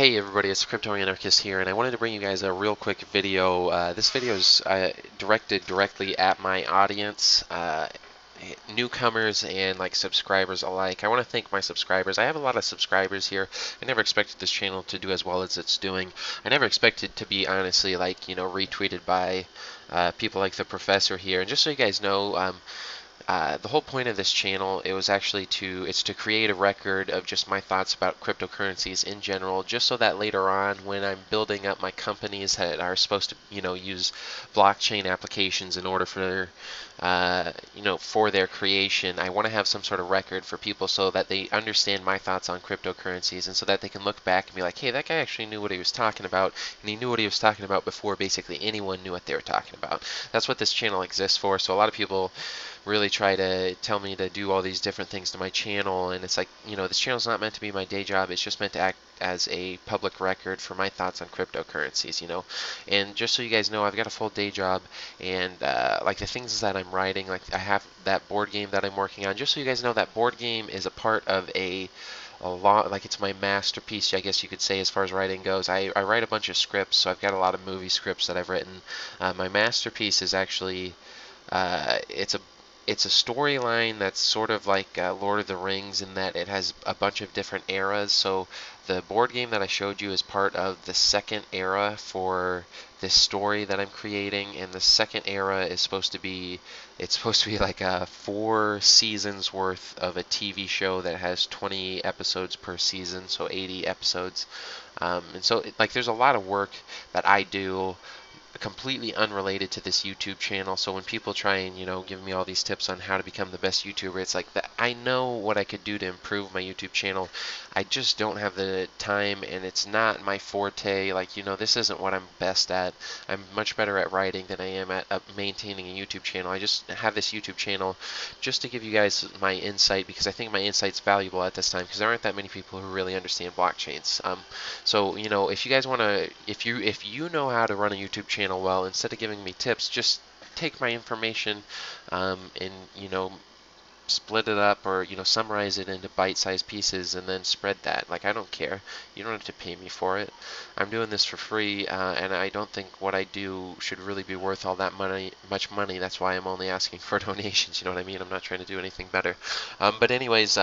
Hey everybody, it's Crypto-Anarchist here, and I wanted to bring you guys a real quick video. This video is directed directly at my audience, newcomers and like subscribers alike. I want to thank my subscribers. I have a lot of subscribers here. I never expected this channel to do as well as it's doing. I never expected to be honestly retweeted by people like the professor here. And just so you guys know, the whole point of this channel, it was actually to create a record of just my thoughts about cryptocurrencies in general, just so that later on when I'm building up my companies that are supposed to, use blockchain applications in order for for their creation, I want to have some sort of record for people so that they understand my thoughts on cryptocurrencies and so that they can look back and be like, hey, that guy actually knew what he was talking about, and he knew what he was talking about before basically anyone knew what they were talking about. That's what this channel exists for. So a lot of people really try to tell me to do all these different things to my channel, and it's like, this channel is not meant to be my day job. It's just meant to act as a public record for my thoughts on cryptocurrencies, and just so you guys know, I've got a full day job, and like the things that I'm writing, like I have that board game that I'm working on. Just so you guys know, that board game is a part of a lot, like it's my masterpiece, I guess you could say, as far as writing goes. I write a bunch of scripts, so I've got a lot of movie scripts that I've written. My masterpiece is actually it's a storyline that's sort of like Lord of the Rings, in that it has a bunch of different eras. So the board game that I showed you is part of the second era for this story that I'm creating, and the second era is supposed to be, like 4 seasons worth of a TV show that has 20 episodes per season, so 80 episodes. And so there's a lot of work that I do completely unrelated to this YouTube channel. So when people try and give me all these tips on how to become the best YouTuber, it's like that I know what I could do to improve my YouTube channel. I just don't have the time, and it's not my forte. This isn't what I'm best at. I'm much better at writing than I am at maintaining a YouTube channel. I just have this YouTube channel just to give you guys my insight, because I think my insight's valuable at this time, because there aren't that many people who really understand blockchains. So if you guys want to, if you know how to run a YouTube channel well, instead of giving me tips, just take my information and split it up, or summarize it into bite-sized pieces and then spread that. I don't care. You don't have to pay me for it. I'm doing this for free, and I don't think what I do should really be worth all that much money. That's why I'm only asking for donations. You know what I mean? I'm not trying to do anything better. But anyways,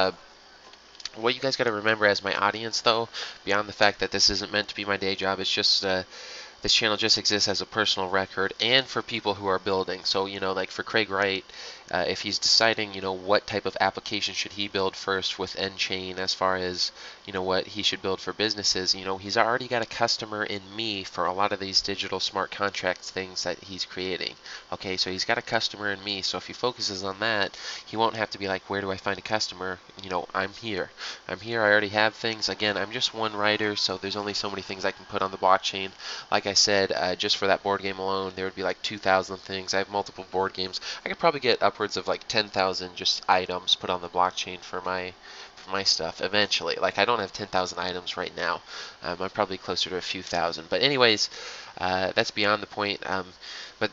what you guys got to remember as my audience, though, beyond the fact that this isn't meant to be my day job, it's just this channel just exists as a personal record, and for people who are building. So, like for Craig Wright, if he's deciding, what type of application should he build first with N-Chain, as far as, what he should build for businesses, he's already got a customer in me for a lot of these digital smart contracts things that he's creating. Okay, so he's got a customer in me, so if he focuses on that, he won't have to be like, where do I find a customer? I'm here. I already have things. Again, I'm just one writer, so there's only so many things I can put on the blockchain. Like I said, just for that board game alone, there would be like 2,000 things. I have multiple board games. I could probably get upwards of like 10,000 just items put on the blockchain for my stuff eventually. I don't have 10,000 items right now. I'm probably closer to a few thousand. But anyways, that's beyond the point. But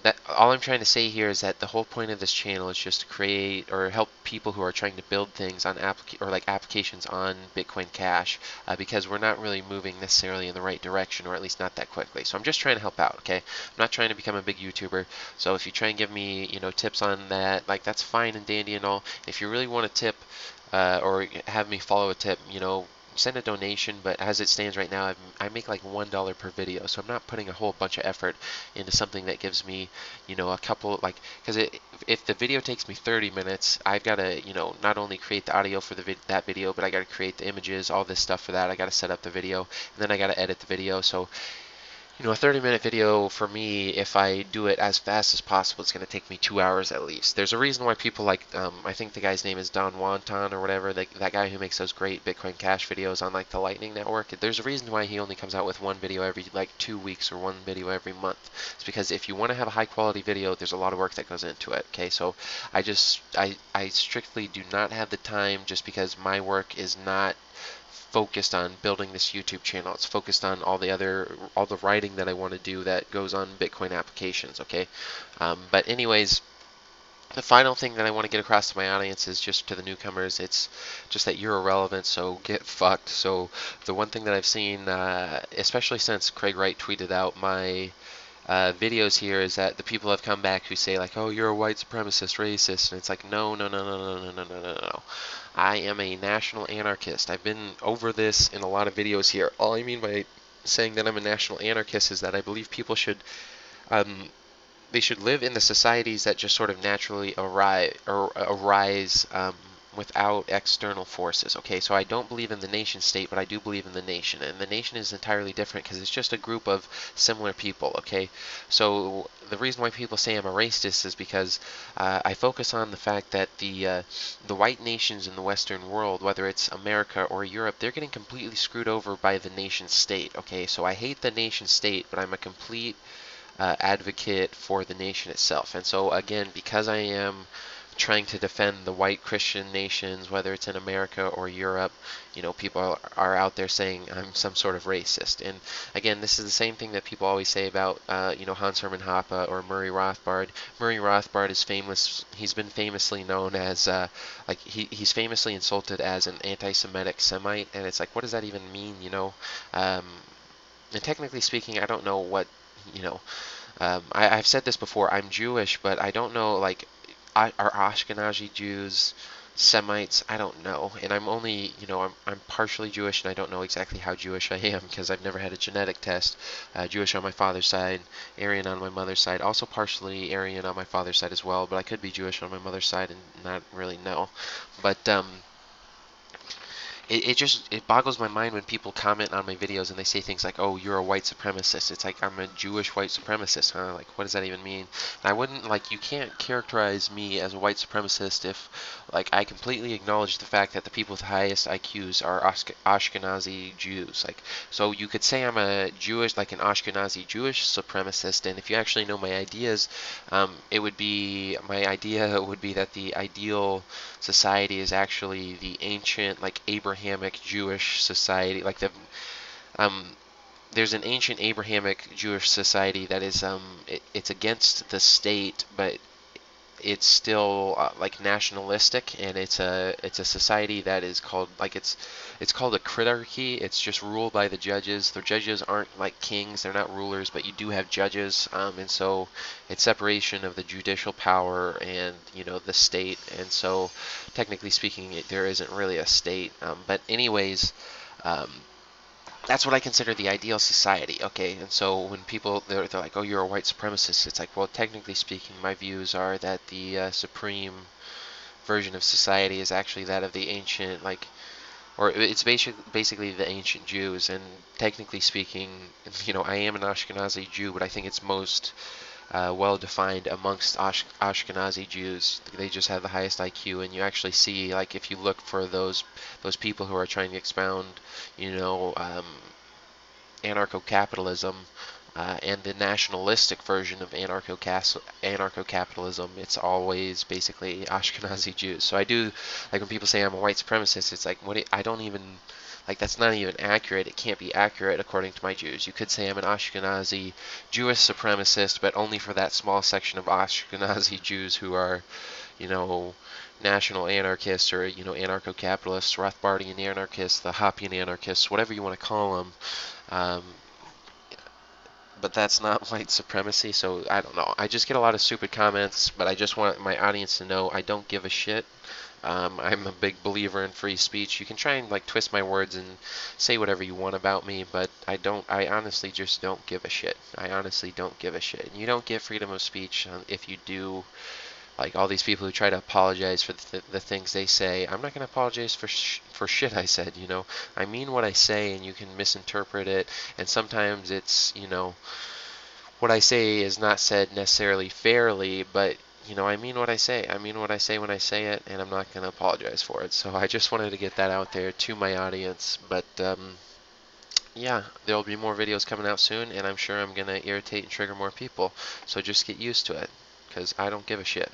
that all I'm trying to say here is that the whole point of this channel is just to create or help people who are trying to build things on applications on Bitcoin Cash, because we're not really moving necessarily in the right direction, or at least not that quickly. So I'm just trying to help out. Okay, I'm not trying to become a big YouTuber. So if you try and give me tips on that, that's fine and dandy and all. If you really want a tip, or have me follow a tip, send a donation. But as it stands right now, I make like $1 per video, so I'm not putting a whole bunch of effort into something that gives me, a couple, because if the video takes me 30 minutes, I've got to, not only create the audio for that video, but I got to create the images, all this stuff for that. I got to set up the video, and then I got to edit the video. So a 30-minute video for me, if I do it as fast as possible, it's going to take me 2 hours at least. There's a reason why people like, I think the guy's name is Don Wonton or whatever, that guy who makes those great Bitcoin Cash videos on the Lightning Network. There's a reason why he only comes out with one video every 2 weeks or one video every month. It's because if you want to have a high quality video, there's a lot of work that goes into it. Okay, so I strictly do not have the time, just because my work is not focused on building this YouTube channel. It's focused on all the writing that I want to do that goes on Bitcoin applications. Okay, but anyways, The final thing that I want to get across to my audience is just to the newcomers, it's just that you're irrelevant, so get fucked. So the one thing that I've seen, especially since Craig Wright tweeted out my videos here, is that the people have come back who say like, oh, you're a white supremacist, racist, and it's like, no, no, no, no, no, no, no, no, no, no. I am a national anarchist. I've been over this in a lot of videos here. All I mean by saying that I'm a national anarchist is that I believe people should um, they should live in the societies that just sort of naturally arise without external forces. Okay, so I don't believe in the nation state, but I do believe in the nation, and the nation is entirely different because it's just a group of similar people. Okay, so the reason why people say I'm a racist is because I focus on the fact that the white nations in the Western world, whether it's America or Europe, they're getting completely screwed over by the nation state. Okay, so I hate the nation state, but I'm a complete advocate for the nation itself. And so again, because I am trying to defend the white Christian nations, whether it's in America or Europe, people are out there saying I'm some sort of racist. And again, this is the same thing that people always say about, Hans Hermann Hoppe or Murray Rothbard. Murray Rothbard is famous. He's been famously known as, he's famously insulted as an anti-Semitic Semite, and it's like, what does that even mean? And technically speaking, I don't know what, you know, I've said this before, I'm Jewish, but I don't know, like, are Ashkenazi Jews Semites? I don't know. And I'm only, I'm partially Jewish, and I don't know exactly how Jewish I am because I've never had a genetic test. Jewish on my father's side, Aryan on my mother's side, also partially Aryan on my father's side as well, but I could be Jewish on my mother's side and not really know. But, it boggles my mind when people comment on my videos and they say things like, oh, you're a white supremacist. It's like, I'm a Jewish white supremacist, huh? Like, what does that even mean? And I wouldn't, like, you can't characterize me as a white supremacist if, like, I completely acknowledge the fact that the people with the highest IQs are Ashkenazi Jews. Like, so you could say I'm a Jewish, like an Ashkenazi Jewish supremacist, and if you actually know my ideas, my idea would be that the ideal society is actually the ancient, like, Abrahamic Jewish society. Like um, there's an ancient Abrahamic Jewish society that is, it's against the state, but it's still like nationalistic, and it's a society that is called, like, it's called a critarchy. It's just ruled by the judges. The judges aren't like kings, they're not rulers, but you do have judges, and so it's separation of the judicial power and the state. And so technically speaking, there isn't really a state, but anyways, um, that's what I consider the ideal society. Okay, and so when people they're like, oh, you're a white supremacist, it's like, well, technically speaking, my views are that the supreme version of society is actually that of the ancient, like, or it's basically the ancient Jews. And technically speaking, I am an Ashkenazi Jew, but I think it's most well defined amongst Ashkenazi Jews. They just have the highest IQ, and you actually see, like, if you look for those people who are trying to expound, anarcho-capitalism, and the nationalistic version of anarcho-capitalism, it's always basically Ashkenazi Jews. So I do, like, when people say I'm a white supremacist, it's like, I don't even, like, that's not even accurate. It can't be accurate according to my Jews. You could say I'm an Ashkenazi Jewish supremacist, but only for that small section of Ashkenazi Jews who are, national anarchists, or, anarcho-capitalists, Rothbardian anarchists, the Hoppian anarchists, whatever you want to call them. But that's not white supremacy, so I don't know. I just get a lot of stupid comments, but I just want my audience to know I don't give a shit. I'm a big believer in free speech. You can try and, like, twist my words and say whatever you want about me, but I honestly just don't give a shit. I honestly don't give a shit. And you don't get freedom of speech if you do. Like, all these people who try to apologize for the things they say, I'm not going to apologize for shit I said, I mean what I say, and you can misinterpret it, and sometimes it's, what I say is not said necessarily fairly, but, I mean what I say. I mean what I say when I say it, and I'm not going to apologize for it. So I just wanted to get that out there to my audience, but, yeah, there'll be more videos coming out soon, and I'm sure I'm going to irritate and trigger more people, so just get used to it, because I don't give a shit.